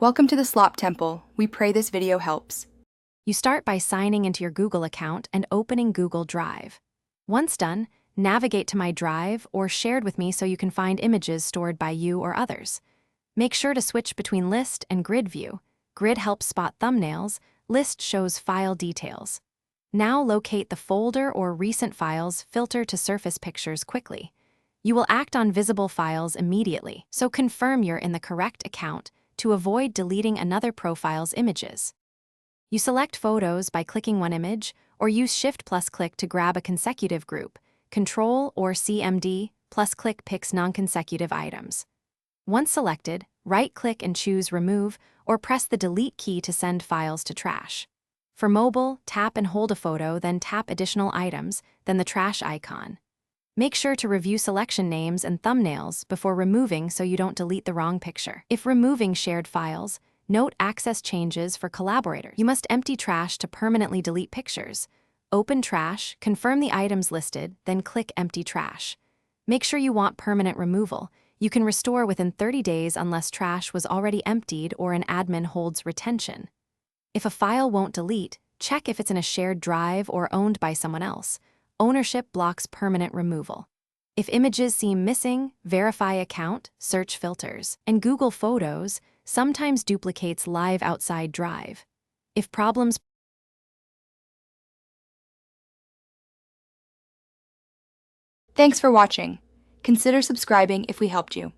Welcome to the Slop Temple. We pray this video helps. You start by signing into your Google account and opening Google Drive. Once done, navigate to My Drive or Shared with Me so you can find images stored by you or others. Make sure to switch between List and Grid View. Grid helps spot thumbnails, List shows file details. Now locate the folder or recent files, filter to surface pictures quickly. You will act on visible files immediately, so confirm you're in the correct account to avoid deleting another profile's images. You select photos by clicking one image, or use Shift+click to grab a consecutive group. Control or CMD plus click picks non-consecutive items. Once selected, right-click and choose Remove, or press the Delete key to send files to trash. For mobile, tap and hold a photo, then tap Additional Items, then the trash icon. Make sure to review selection names and thumbnails before removing so you don't delete the wrong picture. If removing shared files, note access changes for collaborators. You must empty trash to permanently delete pictures. Open trash, confirm the items listed, then click Empty Trash. Make sure you want permanent removal. You can restore within 30 days unless trash was already emptied or an admin holds retention. If a file won't delete, check if it's in a shared drive or owned by someone else. Ownership blocks permanent removal. If images seem missing, verify account, search filters. And Google Photos sometimes duplicates live outside drive. If problems Thanks for watching. Consider subscribing if we helped you.